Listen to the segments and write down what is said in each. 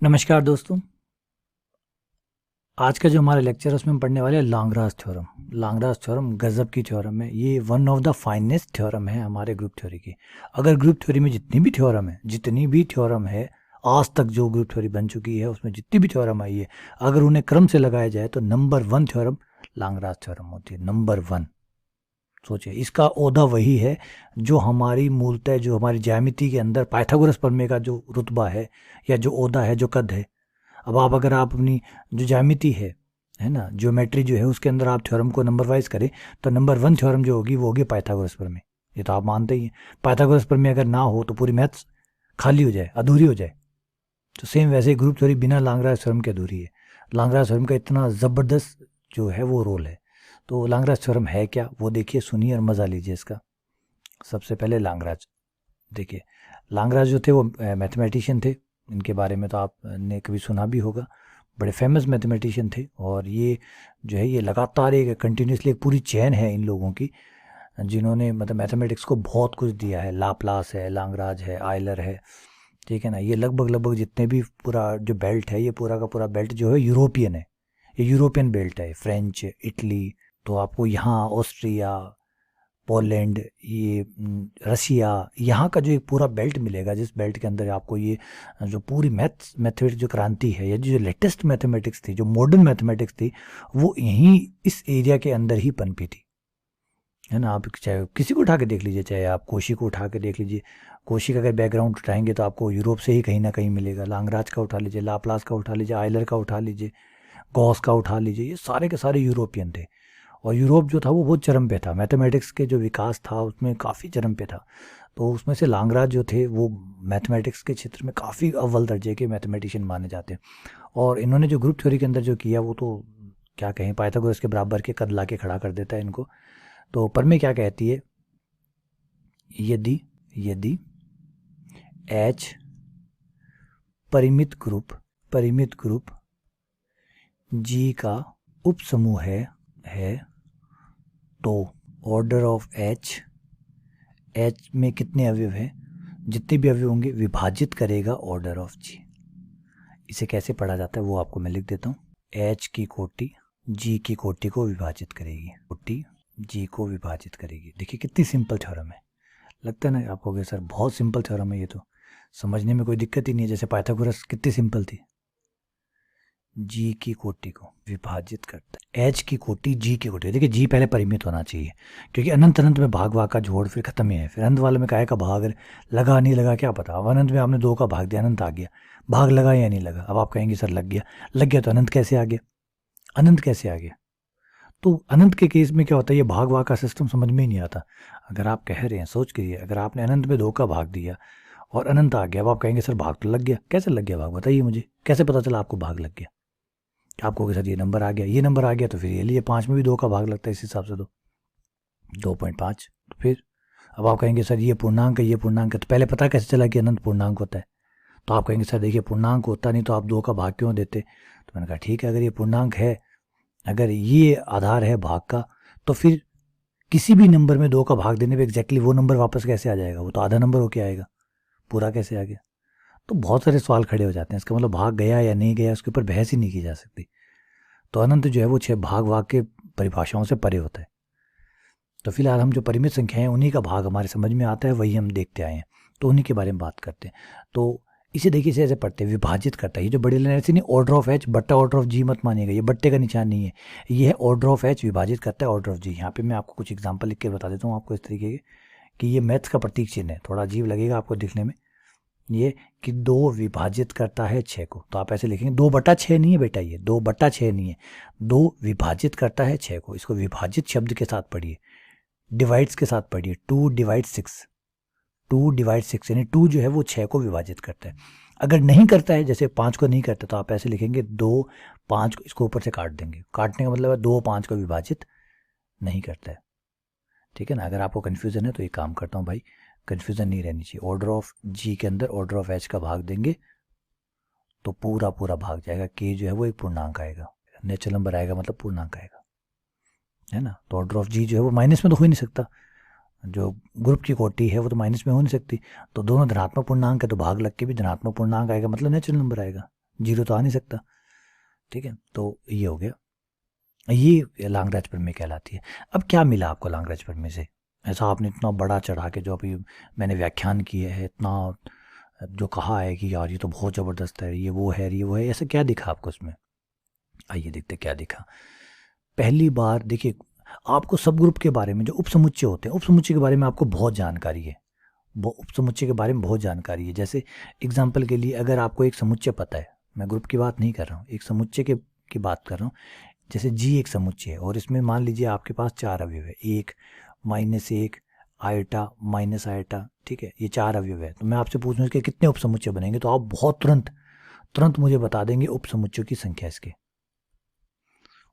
नमस्कार दोस्तों। आज का जो हमारा लेक्चर है उसमें हम पढ़ने वाले हैं लैग्रांज थ्योरम। लैग्रांज थ्योरम गजब की थ्योरम है। ये one of the finest theorem है हमारे ग्रुप थ्योरी की। अगर ग्रुप थ्योरी में जितनी भी थ्योरम है आज तक जो ग्रुप थ्योरी बन चुकी है उसमें जितनी भी थ्योरम आई है, अगर उन्हें क्रम से लगाया जाए तो नंबर 1 थ्योरम लैग्रांज थ्योरम होती है। नंबर 1। सोचिए, इसका ओहदा वही है जो हमारी मूलतः जो हमारी ज्यामिति के अंदर पाइथागोरस प्रमेय का जो रुतबा है या जो ओहदा है, जो कद है। अब अगर आप अपनी जो ज्यामिति है ना, ज्योमेट्री जो है उसके अंदर आप थ्योरम को नंबर वाइज करें तो नंबर 1 थ्योरम जो होगी वो होगी पाइथागोरस प्रमेय। ये तो आप मानते ही हैं। पाइथागोरस प्रमेय अगर ना हो तो पूरी मैथ्स खाली हो जाए, अधूरी हो जाए। तो सेम वैसे ही ग्रुप थ्योरी बिना लैग्रांज थ्योरम के अधूरी है। लैग्रांज थ्योरम का इतना ज़बरदस्त जो है वो रोल है। तो लैग्रांज थ्योरम है क्या, वो देखिए, सुनिए और मज़ा लीजिए इसका। सबसे पहले लैग्रांज देखिए। लैग्रांज जो थे वो मैथमेटिशियन थे। इनके बारे में तो आपने कभी सुना भी होगा। बड़े फेमस मैथमेटिशियन थे और ये जो है ये लगातार एक कंटिन्यूसली एक पूरी चेन है इन लोगों की, जिन्होंने मतलब मैथमेटिक्स को बहुत कुछ दिया है। लाप्लास है, लैग्रांज है, आयलर है, ठीक है ना। ये लगभग जितने भी पूरा जो बेल्ट है, ये पूरा का पूरा बेल्ट जो है यूरोपियन है। ये यूरोपियन बेल्ट है। फ्रेंच, इटली, तो आपको यहाँ ऑस्ट्रिया, पोलैंड, ये रसिया, यहाँ का जो एक पूरा बेल्ट मिलेगा, जिस बेल्ट के अंदर आपको ये जो पूरी मैथमेटिक्स जो क्रांति है या जो लेटेस्ट मैथमेटिक्स थी, जो मॉडर्न मैथमेटिक्स थी, वो यहीं इस एरिया के अंदर ही पनपी थी, है ना। आप चाहे किसी को उठा के देख लीजिए, चाहे आप कोशी को उठा के देख लीजिए। कोशी का अगर बैकग्राउंड उठाएंगे तो आपको यूरोप से ही कहीं ना कहीं मिलेगा। लैग्रांज का उठा लीजिए, लाप्लास का उठा लीजिए, आयलर का उठा लीजिए, गॉस का उठा लीजिए, ये सारे के सारे यूरोपियन थे। और यूरोप जो था वो बहुत चरम पे था, मैथमेटिक्स के जो विकास था उसमें काफ़ी चरम पे था। तो उसमें से लैग्रांज जो थे वो मैथमेटिक्स के क्षेत्र में काफ़ी अव्वल दर्जे के मैथमेटिशियन माने जाते हैं। और इन्होंने जो ग्रुप थ्योरी के अंदर जो किया वो तो क्या कहें, पाइथागोरस के बराबर के कद ला के खड़ा कर देता है इनको। तो प्रमेय क्या कहती है, यदि यदि एच परिमित ग्रुप जी का उप समूह है तो ऑर्डर ऑफ एच में कितने अवयव हैं, जितने भी अवयव होंगे विभाजित करेगा ऑर्डर ऑफ जी। इसे कैसे पढ़ा जाता है वो आपको मैं लिख देता हूँ। एच की कोटि जी की कोटि को विभाजित करेगी, कोटि जी को विभाजित करेगी। देखिए कितनी सिंपल थ्योरम है। लगता है ना आपको कि सर बहुत सिंपल थ्योरम है, ये तो समझने में कोई दिक्कत ही नहीं है। जैसे पाइथागोरस कितनी सिंपल थी। जी की कोटि को विभाजित करता है, एच की कोटि जी की कोटि। देखिए जी पहले परिमित होना चाहिए, क्योंकि अनंत अनंत में भाग का जोड़ फिर खत्म ही है। फिर अनंत वाले में काहे का भाग लगा नहीं लगा क्या पता। अब अनंत में आपने 2 का भाग दिया, अनंत आ गया, भाग लगा या नहीं लगा। अब आप कहेंगे सर लग गया तो अनंत कैसे आ गया, अनंत कैसे आ गया। तो अनंत के केस में क्या होता है, ये भाग का सिस्टम समझ में ही नहीं आता। अगर आप कह रहे हैं, सोच करिए, अगर आपने अनंत में 2 का भाग दिया और अनंत आ गया, अब आप कहेंगे सर भाग तो लग गया। कैसे लग गया भाग, बताइए मुझे, कैसे पता चला आपको भाग लग गया। आप कहोगे सर ये नंबर आ गया, ये नंबर आ गया तो फिर ये लिए 5 में भी 2 का भाग लगता है, इस हिसाब से तो 2.5। तो फिर अब आप कहेंगे सर ये पूर्णांक है, ये पूर्णांक है, तो पहले पता कैसे चला कि अनंत पूर्णांक होता है। तो आप कहेंगे सर देखिए पूर्णांक होता नहीं तो आप 2 का भाग क्यों देते। तो मैंने कहा ठीक है, अगर ये पूर्णांक है, अगर ये आधार है भाग का, तो फिर किसी भी नंबर में 2 का भाग देने पे एग्जैक्टली वो नंबर वापस कैसे आ जाएगा, वो तो आधा नंबर होके आएगा, पूरा कैसे आ गया। तो बहुत सारे सवाल खड़े हो जाते हैं। इसका मतलब भाग गया या नहीं गया उसके ऊपर बहस ही नहीं की जा सकती। तो अनंत जो है वो 6 भाग के परिभाषाओं से परे होता है। तो फिलहाल हम जो परिमित संख्या है उन्हीं का भाग हमारे समझ में आता है, वही हम देखते आए हैं, तो उन्हीं के बारे में बात करते हैं। तो इसे देखिए, इसे ऐसे पढ़ते हैं, विभाजित करता है। ये जो बड़ी लाइन ऐसे नहीं, ऑर्डर ऑफ एच बट्टा ऑर्डर ऑफ जी मत मानिएगा, ये बट्टे का निशान नहीं है, ये है ऑर्डर ऑफ एच विभाजित करता है ऑर्डर ऑफ जी। यहाँ पे मैं आपको कुछ एग्जाम्पल लिख के बता देता हूँ आपको इस तरीके के, कि ये मैथ्स का प्रतीक चिन्ह है, थोड़ा अजीब लगेगा आपको दिखने में, ये कि 2 विभाजित करता है 6 को। तो आप ऐसे लिखेंगे 2/6 नहीं है बेटा, ये 2/6 नहीं है, 2 विभाजित करता है 6 को। इसको विभाजित शब्द के साथ पढ़िए, डिवाइड्स के साथ पढ़िए। 2 डिवाइड 6, 2 डिवाइड 6 यानी 2 जो है वो 6 को विभाजित करता है। अगर नहीं करता है, जैसे 5 को नहीं करता, तो आप ऐसे लिखेंगे 2 5 को, इसको ऊपर से काट देंगे। काटने का मतलब है 2 5 को विभाजित नहीं करता है, ठीक है ना। अगर आपको कन्फ्यूज़न है तो ये काम करता हूँ भाई, कन्फ्यूज़न नहीं रहनी चाहिए। ऑर्डर ऑफ जी के अंदर ऑर्डर ऑफ एच का भाग देंगे तो पूरा भाग जाएगा। के जो है वो एक पूर्णांक आएगा, नेचुरल नंबर आएगा, मतलब पूर्णांक आएगा, है ना। तो ऑर्डर ऑफ जी जो है वो माइनस में तो हो ही नहीं सकता, जो ग्रुप की कोटि है वो तो माइनस में हो नहीं सकती। तो दोनों धनात्मक पूर्णांक है, तो भाग लग के भी धनात्मक पूर्णांक आएगा, मतलब नेचुरल नंबर आएगा। जीरो तो आ नहीं सकता, ठीक है। तो ये हो गया, ये लांगराज प्रमेय कहलाती है। अब क्या मिला आपको लांगराज प्रमेय से? ऐसा आपने इतना बड़ा चढ़ा के जो अभी मैंने व्याख्यान किया है, इतना जो कहा है कि यार ये तो बहुत ज़बरदस्त है, ये वो है, ये वो है, ऐसा क्या दिखा आपको उसमें? आइए देखते क्या दिखा। पहली बार देखिए, आपको सब ग्रुप के बारे में, जो उपसमुच्चय होते हैं, उपसमुच्चय के बारे में आपको बहुत जानकारी है, उपसमुच्चय के बारे में बहुत जानकारी है। जैसे एग्जाम्पल के लिए अगर आपको एक समुच्चय पता है, मैं ग्रुप की बात नहीं कर रहा हूँ, एक समुच्चय की बात कर रहा हूँ। जैसे जी एक समुच्चय है और इसमें मान लीजिए आपके पास 4 अवयव है, 1 -1 आयटा माइनस आयटा, ठीक है, ये 4 अवयव है। तो मैं आपसे पूछूं इसके कितने उपसमुच्चय बनेंगे, तो आप बहुत तुरंत मुझे बता देंगे उपसमुच्चयों की संख्या इसके,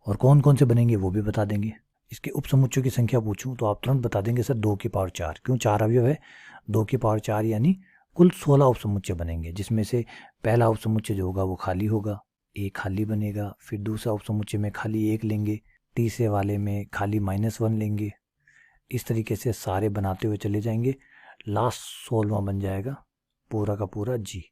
और कौन कौन से बनेंगे वो भी बता देंगे। इसके उपसमुच्चयों की संख्या पूछूं तो आप तुरंत बता देंगे सर 2 की पावर 4, क्यों 4 अवयव है, 2 की पावर 4 यानी कुल 16 उपसमुच्चय बनेंगे, जिसमें से पहला उपसमुच्चय जो होगा वो खाली होगा, एक खाली बनेगा, फिर दूसरा उपसमुच्चय में खाली 1 लेंगे, तीसरे वाले में खाली -1 लेंगे। इस तरीके से सारे बनाते हुए चले जाएंगे, लास्ट 16वां बन जाएगा पूरा का पूरा जी,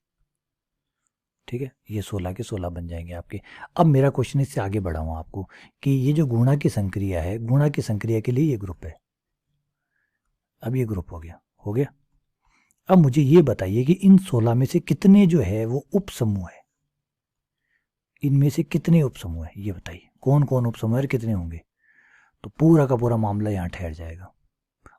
ठीक है। ये 16 के 16 बन जाएंगे आपके। अब मेरा क्वेश्चन इससे आगे बढ़ाऊँ आपको कि ये जो गुणा की संक्रिया है, गुणा की संक्रिया के लिए ये ग्रुप है। अब ये ग्रुप हो गया। अब मुझे ये बताइए कि इन 16 में से कितने जो है वो उपसमूह है, इनमें से कितने उपसमूह है ये बताइए, कौन कौन उपसमूह है, कितने होंगे? तो पूरा का पूरा मामला यहाँ ठहर जाएगा।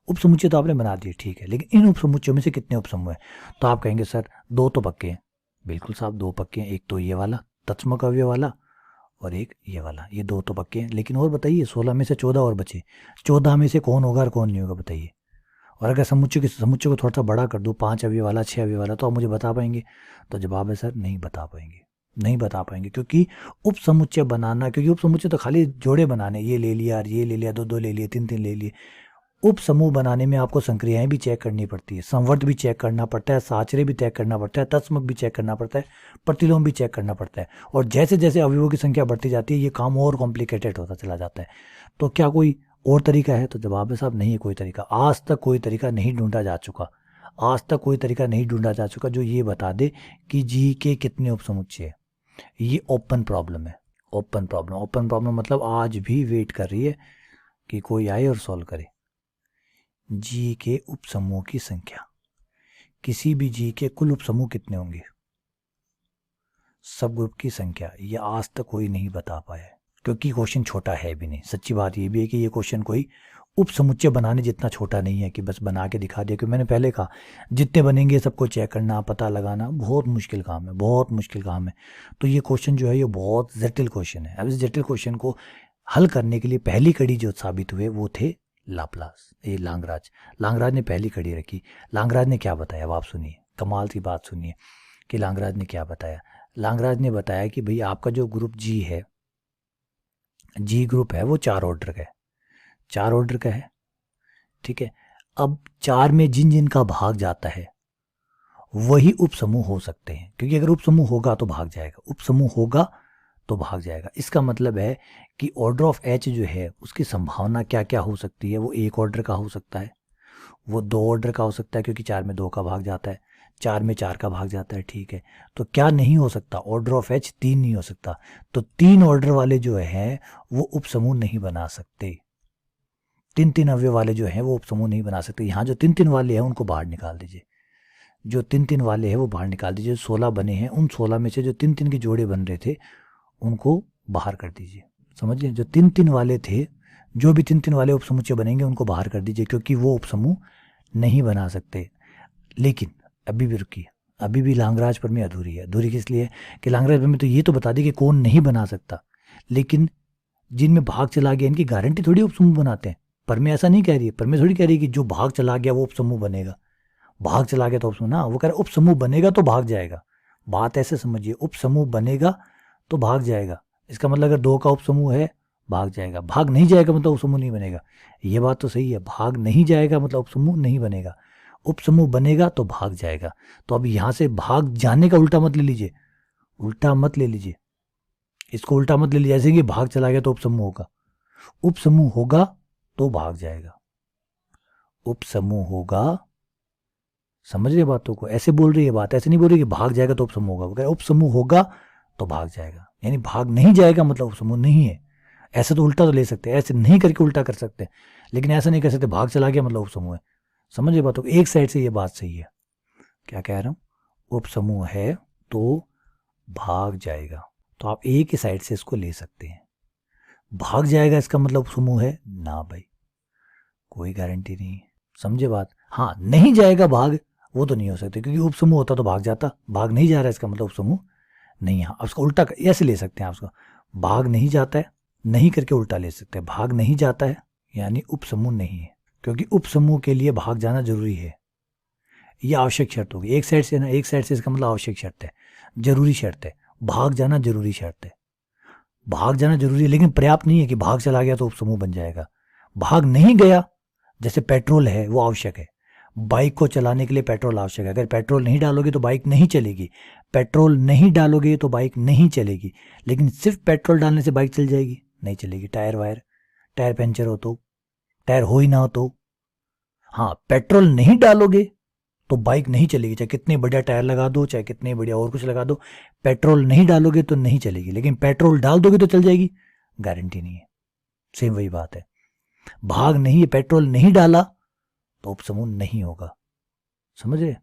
उपसमुच्चय तो आपने बना दिए, ठीक है, लेकिन इन उपसमुच्चयों में से कितने उपसमूह है? तो आप कहेंगे सर 2 तो पक्के हैं। बिल्कुल साहब 2 पक्के हैं, एक तो ये वाला तत्समक अवयव वाला और एक ये वाला, ये 2 तो पक्के हैं। लेकिन और बताइए 16 में से 14 और बचे, 14 में से कौन होगा और कौन नहीं होगा बताइए। और अगर समुच्चय को थोड़ा सा बड़ा कर दूँ, 5 अवयव वाला 6 अवयव वाला, तो आप मुझे बता पाएंगे? तो जवाब है सर नहीं बता पाएंगे, नहीं बता पाएंगे, क्योंकि उपसमुच्चय बनाना, क्योंकि उपसमुच्चय तो खाली जोड़े बनाने, ये ले लिया, ये ले लिया, 2 ले लिए, 3 ले लिए। उप समूह बनाने में आपको संक्रियाएं भी चेक करनी पड़ती है, संवर्त भी चेक करना पड़ता है, साचरे भी चेक करना पड़ता है, तत्समक भी चेक करना पड़ता है, प्रतिलोम भी चेक करना पड़ता है। और जैसे जैसे अवयवों की संख्या बढ़ती जाती है ये काम और कॉम्प्लिकेटेड होता चला जाता है। तो क्या कोई और तरीका है? तो जवाब है साहब नहीं है कोई तरीका। आज तक कोई तरीका नहीं ढूंढा जा चुका, आज तक कोई तरीका नहीं ढूंढा जा चुका जो ये बता दे कि जी के कितने उपसमुच्चय है। ये ओपन प्रॉब्लम है, ओपन प्रॉब्लम मतलब आज भी वेट कर रही है कि कोई आए और सॉल्व करे। जी के उपसमूह की संख्या, किसी भी जी के कुल उपसमूह कितने होंगे, सब ग्रुप की संख्या, ये आज तक कोई नहीं बता पाया है, क्योंकि क्वेश्चन छोटा है भी नहीं। सच्ची बात ये भी है कि ये क्वेश्चन कोई उपसमुच्चय बनाने जितना छोटा नहीं है कि बस बना के दिखा दिया। क्योंकि मैंने पहले कहा जितने बनेंगे सबको चेक करना, पता लगाना बहुत मुश्किल काम है, बहुत मुश्किल काम है। तो ये क्वेश्चन जो है ये बहुत जटिल क्वेश्चन है। अब इस जटिल क्वेश्चन को हल करने के लिए पहली कड़ी जो साबित हुए वो थे लाप्लास, ये लांगराज ने पहली कड़ी रखी। लांगराज ने क्या बताया अब आप सुनिए, कमाल की बात सुनिए कि लांगराज ने क्या बताया। लांगराज ने बताया कि भाई आपका जो ग्रुप जी है, जी ग्रुप है वो 4 ऑर्डर का है, 4 ऑर्डर का है, ठीक है। अब 4 में जिन जिन का भाग जाता है वही उपसमूह हो सकते हैं, क्योंकि अगर उपसमूह होगा तो भाग जाएगा, उपसमूह होगा तो भाग जाएगा। इसका मतलब है कि ऑर्डर ऑफ एच जो है उसकी संभावना क्या क्या हो सकती है। वो 1 ऑर्डर का हो सकता है, वो 2 ऑर्डर का हो सकता है, क्योंकि 4 में 2 का भाग जाता है, 4 में 4 का भाग जाता है, ठीक है। तो क्या नहीं हो सकता? ऑर्डर ऑफ एच 3 नहीं हो सकता। तो 3 ऑर्डर वाले जो हैं वो उपसमूह नहीं बना सकते, 3 अवयव वाले जो हैं वो उपसमूह नहीं बना सकते। यहाँ जो 3 वाले हैं उनको बाहर निकाल दीजिए, जो 3 वाले हैं वो बाहर निकाल दीजिए। 16 बने हैं, उन 16 में से जो 3 के जोड़े बन रहे थे उनको बाहर कर दीजिए। समझिए, जो 3 वाले थे, जो भी 3 वाले उपसमुच्चय बनेंगे उनको बाहर कर दीजिए, क्योंकि वो उपसमूह नहीं बना सकते। लेकिन अभी भी रुकिए, अभी भी लांगराज प्रमेय अधूरी है। अधूरी किस लिए? कि लांगराज प्रमेय तो ये तो बता दी कि कौन नहीं बना सकता, लेकिन जिनमें भाग चला गया इनकी गारंटी थोड़ी उपसमूह बनाते हैं। प्रमेय ऐसा नहीं कह रही है, प्रमेय थोड़ी कह रही है कि जो भाग चला गया वो उपसमूह बनेगा, भाग चला गया तो उपसमूह ना, वो कह रहा है उपसमूह बनेगा तो भाग जाएगा। बात ऐसे समझिए, उपसमूह बनेगा तो भाग जाएगा, इसका मतलब अगर 2 का उपसमूह है भाग जाएगा, भाग नहीं जाएगा मतलब उपसमूह नहीं बनेगा। ये बात तो सही है, भाग नहीं जाएगा मतलब उपसमूह नहीं बनेगा, उपसमूह बनेगा तो भाग जाएगा। तो अब यहां से भाग जाने का उल्टा मत ले लीजिए, उल्टा मत ले लीजिए, इसको उल्टा मत ले लीजिए जैसे कि भाग चला गया तो उपसमूह होगा, उपसमूह होगा तो भाग जाएगा, उपसमूह होगा। समझ रहे बातों को? ऐसे बोल रही है बात, ऐसे नहीं बोल रही कि भाग जाएगा तो उपसमूह होगा, उपसमूह होगा तो भाग जाएगा, यानी भाग नहीं जाएगा मतलब उपसमूह नहीं है। ऐसे तो उल्टा तो ले सकते हैं, ऐसे नहीं करके उल्टा कर सकते हैं, लेकिन ऐसा नहीं कर सकते भाग चला गया मतलब उपसमूह है। समझिए बात को, एक साइड से ये बात सही है। क्या कह रहा हूँ, उपसमूह है तो भाग जाएगा, तो आप एक ही साइड से इसको ले सकते हैं। भाग जाएगा इसका मतलब उपसमूह है ना भाई, कोई गारंटी नहीं है। समझे बात। हाँ नहीं जाएगा भाग, वो तो नहीं हो सकता, क्योंकि उपसमूह होता तो भाग जाता, भाग नहीं जा रहा है इसका मतलब उपसमूह नहीं। हाँ उसका उल्टा ऐसे ले सकते हैं आप उसको, भाग नहीं जाता है, नहीं करके उल्टा ले सकते हैं, भाग नहीं जाता है यानी उपसमूह नहीं है, क्योंकि उपसमूह के लिए भाग जाना जरूरी है। ये आवश्यक शर्त होगी, एक साइड से ना, एक साइड से इसका मतलब आवश्यक शर्त है, जरूरी शर्त है, भाग जाना जरूरी शर्त है। भाग जाना जरूरी है लेकिन पर्याप्त नहीं है कि भाग चला गया तो उपसमूह बन जाएगा। भाग नहीं गया, जैसे पेट्रोल है वो आवश्यक है, बाइक को चलाने के लिए पेट्रोल आवश्यक है, अगर पेट्रोल नहीं डालोगे तो बाइक नहीं चलेगी, पेट्रोल नहीं डालोगे तो बाइक नहीं चलेगी। लेकिन सिर्फ पेट्रोल डालने से बाइक चल जाएगी, नहीं चलेगी। टायर पंचर हो तो, टायर हो ही ना हो तो। हाँ पेट्रोल नहीं डालोगे तो बाइक नहीं चलेगी, चाहे कितने बढ़िया टायर लगा दो, चाहे कितने बढ़िया और कुछ लगा दो, पेट्रोल नहीं डालोगे तो नहीं चलेगी। लेकिन पेट्रोल डाल दोगे तो चल जाएगी, गारंटी नहीं है। सेम वही बात है, भाग नहीं है, पेट्रोल नहीं डाला तो उपसमूह नहीं होगा। समझ रहे।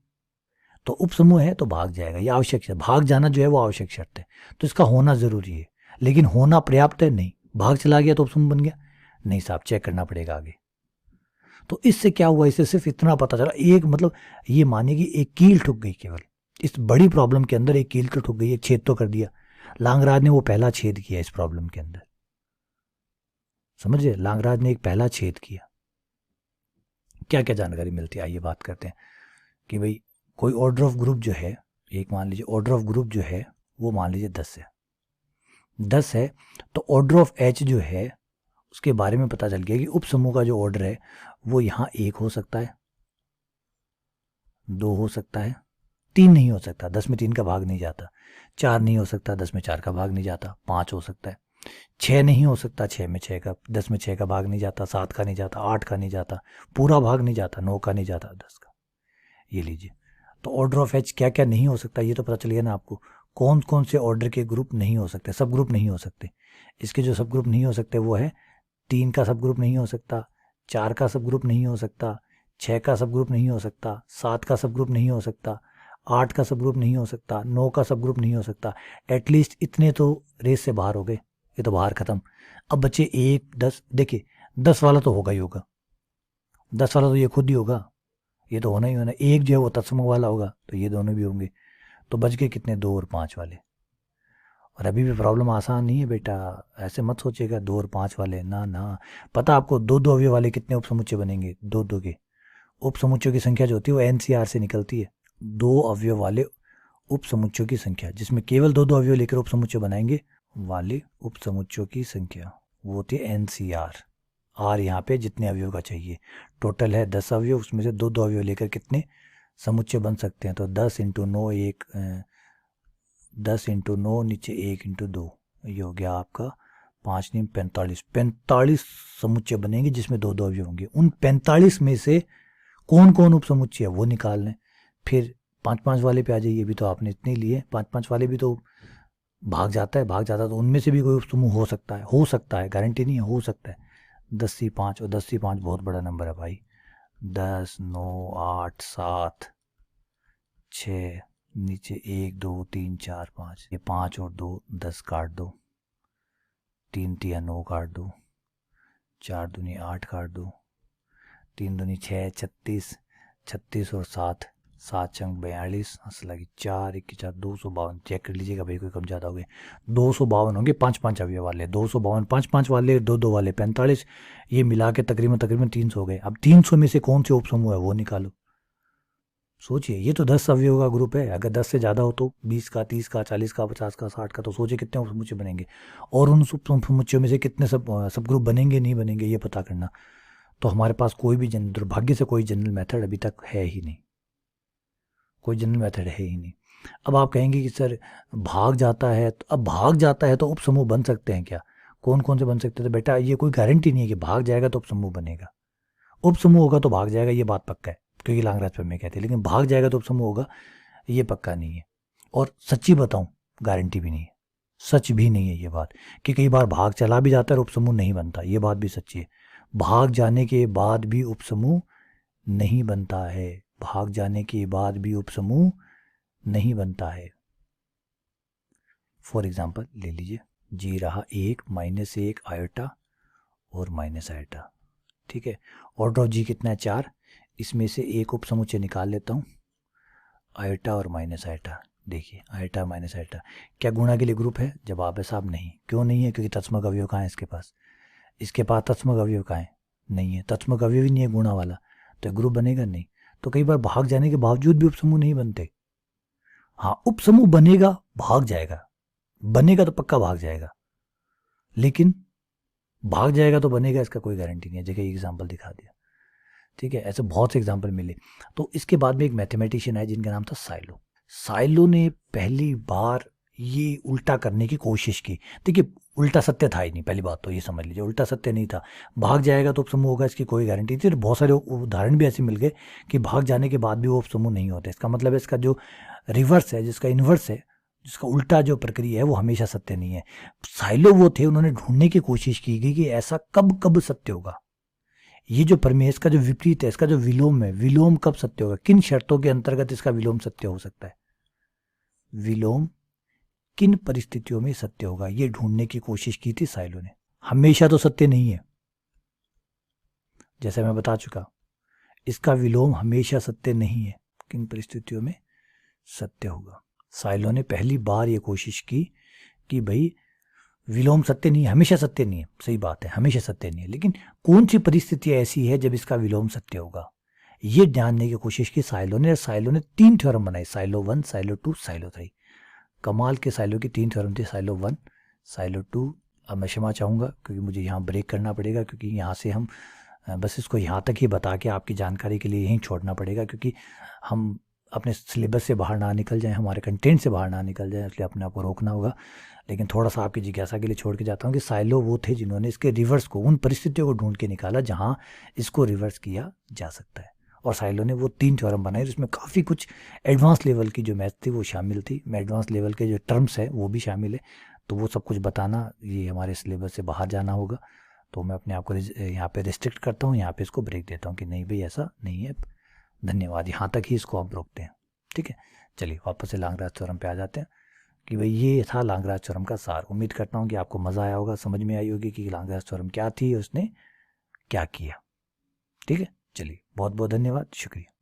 तो उपसमूह है तो भाग जाएगा, ये आवश्यक है, भाग जाना जो है वो आवश्यक शर्त है, तो इसका होना जरूरी है। लेकिन होना पर्याप्त है नहीं, भाग चला गया तो उपसमूह बन गया नहीं साहब, चेक करना पड़ेगा आगे। तो इससे क्या हुआ, इससे सिर्फ इतना पता चला, एक मतलब ये मानिए कि एक कील ठुक गई, केवल इस बड़ी प्रॉब्लम के अंदर एक कील तो ठुक गई, एक छेद तो कर दिया। लांगराज ने वो पहला छेद किया इस प्रॉब्लम के अंदर, समझिए, लांगराज ने एक पहला छेद किया। क्या क्या जानकारी मिलती है आइए बात करते हैं कि भाई कोई ऑर्डर ऑफ ग्रुप जो है, एक मान लीजिए ऑर्डर ऑफ ग्रुप जो है वो मान लीजिए 10 है, तो ऑर्डर ऑफ एच जो है उसके बारे में पता चल गया कि उपसमूह का जो ऑर्डर है वो यहाँ 1 हो सकता है, 2 हो सकता है, 3 नहीं हो सकता, 10 में 3 का भाग नहीं जाता, 4 नहीं हो सकता, 10 में 4 का भाग नहीं जाता, 5 हो सकता है, 6 नहीं हो सकता, 6 में 6 का, 10 में 6 का भाग नहीं जाता, 7 का नहीं जाता, 8 का नहीं जाता, पूरा भाग नहीं जाता, 9 का नहीं जाता, 10 का। ये लीजिए, तो ऑर्डर ऑफ एच क्या क्या नहीं हो सकता ये तो पता चल गया ना आपको, कौन कौन से ऑर्डर के ग्रुप नहीं हो सकते, सब ग्रुप नहीं हो सकते। इसके जो सब ग्रुप नहीं हो सकते वो है 3 का सब ग्रुप नहीं हो सकता, 4 का सब ग्रुप नहीं हो सकता, 6 का सब ग्रुप नहीं हो सकता, 7 का सब ग्रुप नहीं हो सकता, 8 का सब ग्रुप नहीं हो सकता, 9 का सब ग्रुप नहीं हो सकता। एटलीस्ट इतने तो रेस से बाहर हो गए, ये तो बाहर खत्म। अब बच्चे 1 10, देखिए 10 वाला तो होगा ही होगा, 10 वाला तो ये खुद ही होगा, ये तो होना ही होना। एक जो है वो तत्समूह वाला होगा, तो ये दोनों भी होंगे, तो बच गए कितने, 2 और 5 वाले। और अभी भी प्रॉब्लम आसान नहीं है बेटा, ऐसे मत सोचिएगा 2 और 5 वाले, ना ना। पता आपको 2 अवयव वाले कितने उपसमुच्चय बनेंगे, 2 के उपसमुच्चयों की संख्या जो होती है वो एनसीआर से निकलती है। 2 अवयव वाले उपसमुच्चयों की संख्या, जिसमें केवल 2 अवयव लेकर उपसमुच्चय बनाएंगे वाले उपसमुच्चयों की संख्या वो होती है एनसीआर। आर यहाँ पे जितने अवयव का चाहिए, टोटल है 10 अवयव, उसमें से 2 अवयव लेकर कितने समुच्चय बन सकते हैं, तो 10 × 9 10 × 9 नीचे 1 × 2, ये हो गया आपका 5 × 45, 45 समुच्चय बनेंगे जिसमें 2 अवयव होंगे। उन 45 में से कौन कौन उपसमुच्चय है वो निकाल लें, फिर 5 वाले पे आ जाइए, भी तो आपने इतने लिए, 5 वाले भी तो भाग जाता है, तो उनमें से भी कोई उपसमूह हो सकता है, गारंटी नहीं है, हो सकता है। 10C5, और 10C5 बहुत बड़ा नंबर है भाई, 10 9 8 7 6 नीचे 1 2 3 4 5, ये 5 और 2 10 काट दो, 3 × 9 काट दो, 4 दूनी 8 काट दो, 3 दूनी 6 36, 36 और 7 7 चंग 42, असला की 4 1 4 252, चेक कर लीजिएगा भाई कोई कम ज़्यादा हो गए, 252 होंगे 5 अवयव वाले, 252 5 वाले, 2 वाले 45, ये मिला के तकरीबन 300 हो गए। अब 300 में से कौन से उपसमूह है वो निकालो, सोचिए, ये तो 10 अवयव का ग्रुप है, अगर 10 से ज़्यादा हो तो 20 का 30 का 40 का 50 का 60 का, तो सोचिए कितने उपसमुच्चय बनेंगे, और उन उपसमुच्चयों में से कितने सब ग्रुप बनेंगे नहीं बनेंगे ये पता करना। तो हमारे पास कोई भी दुर्भाग्य से कोई जनरल मेथड अभी तक है ही नहीं, कोई जनरल मेथड है ही नहीं। अब आप कहेंगे कि सर भाग जाता है, तो अब भाग जाता है तो उपसमूह बन सकते हैं क्या, कौन कौन से बन सकते हैं, तो बेटा ये कोई गारंटी नहीं है कि भाग जाएगा तो उपसमूह बनेगा। उपसमूह होगा तो भाग जाएगा ये बात पक्का है, क्योंकि लांगराज प्रमेय कहते हैं, लेकिन भाग जाएगा तो उपसमूह होगा ये पक्का नहीं है, और सच्ची बताऊं गारंटी भी नहीं है। सच भी नहीं है ये बात, कि कई बार भाग चला भी जाता है और उपसमूह नहीं बनता, ये बात भी सच्ची है। भाग जाने के बाद भी उपसमूह नहीं बनता है, भाग जाने के बाद भी उपसमूह नहीं बनता है। फॉर एग्जाम्पल ले लीजिए, जी रहा 1 -1 आयोटा और माइनस आयोटा, ठीक है। ऑर्डर ऑफ जी कितना है 4, इसमें से एक उपसमुच्चय निकाल लेता हूँ, आयोटा और माइनस आयोटा। देखिए आयोटा माइनस आयोटा क्या गुणा के लिए ग्रुप है? जवाब है साहब नहीं। क्यों नहीं है? क्योंकि तत्समक अवयव कहाँ है इसके पास? इसके पास तत्समक अवयव कहाँ है? नहीं है, तत्समक अवयव ही नहीं है गुणा वाला, तो ग्रुप बनेगा नहीं। तो कई बार भाग जाने के बावजूद भी उपसमूह नहीं बनते। हाँ, उपसमूह बनेगा, भाग जाएगा, बनेगा तो पक्का भाग जाएगा, लेकिन भाग जाएगा तो बनेगा इसका कोई गारंटी नहीं है। जगह एग्जाम्पल दिखा दिया, ठीक है। ऐसे बहुत से एग्जाम्पल मिले। तो इसके बाद में एक मैथमेटिशियन है जिनका नाम था साइलो। साइलो ने पहली बार ये उल्टा करने की कोशिश की। देखिए उल्टा सत्य था ही नहीं, पहली बात तो ये समझ लीजिए, उल्टा सत्य नहीं था। भाग जाएगा तो उपसमूह होगा इसकी कोई गारंटी नहीं थी। बहुत सारे उदाहरण भी ऐसे मिल गए कि भाग जाने के बाद भी वो उपसमूह नहीं होते। इसका मतलब है इसका जो रिवर्स है, जिसका इन्वर्स है, जिसका उल्टा जो प्रक्रिया है वो हमेशा सत्य नहीं है। साइलो वो थे, उन्होंने ढूंढने की कोशिश की कि ऐसा कब कब सत्य होगा। ये जो प्रमेय, इसका जो विपरीत है, इसका जो विलोम है, विलोम कब सत्य होगा, किन शर्तों के अंतर्गत इसका विलोम सत्य हो सकता है, विलोम किन परिस्थितियों में सत्य होगा, ये ढूंढने की कोशिश की थी साइलो ने। हमेशा तो सत्य नहीं है, जैसे मैं बता चुका, इसका विलोम हमेशा सत्य नहीं है, किन परिस्थितियों में सत्य होगा। साइलो ने पहली बार ये कोशिश की कि भाई विलोम सत्य नहीं है, हमेशा सत्य नहीं है, सही बात है, हमेशा सत्य नहीं है, लेकिन कौन सी परिस्थिति ऐसी है जब इसका विलोम सत्य होगा, ये जानने की कोशिश की साइलो ने। साइलो ने 3 थ्योरम बनाई, साइलो 1, साइलो 2, साइलो 3। कमाल के साइलो की 3 थ्योरम थी, साइलो 1, साइलो 2। अब मैं क्षमा चाहूँगा क्योंकि मुझे यहाँ ब्रेक करना पड़ेगा, क्योंकि यहाँ से हम बस इसको यहाँ तक ही बता के आपकी जानकारी के लिए यहीं छोड़ना पड़ेगा, क्योंकि हम अपने सिलेबस से बाहर ना निकल जाएं, हमारे कंटेंट से बाहर ना निकल जाएं, इसलिए अपने आप को रोकना होगा। लेकिन थोड़ा सा आपकी जिज्ञासा के लिए छोड़ के जाता हूँ कि साइलो वो थे जिन्होंने इसके रिवर्स को, उन परिस्थितियों को ढूंढ के निकाला जहाँ इसको रिवर्स किया जा सकता है। और साइलो ने वो 3 थ्योरम बनाए, जिसमें काफ़ी कुछ एडवांस लेवल की जो मैथ थी वो शामिल थी, एडवांस लेवल के जो टर्म्स है वो भी शामिल है। तो वो सब कुछ बताना ये हमारे सिलेबस से बाहर जाना होगा, तो मैं अपने आप को यहाँ पे रिस्ट्रिक्ट करता हूँ, यहाँ पे इसको ब्रेक देता हूँ कि नहीं भाई ऐसा नहीं है, धन्यवाद, यहाँ तक ही इसको हम रोकते हैं, ठीक है। चलिए वापस से लांगराज थ्योरम पे आ जाते हैं कि भाई ये था लांगराज थ्योरम का सार। उम्मीद करता हूँ कि आपको मज़ा आया होगा, समझ में आई होगी कि लांगराज थ्योरम क्या थी, उसने क्या किया, ठीक है। चलिए बहुत बहुत धन्यवाद, शुक्रिया।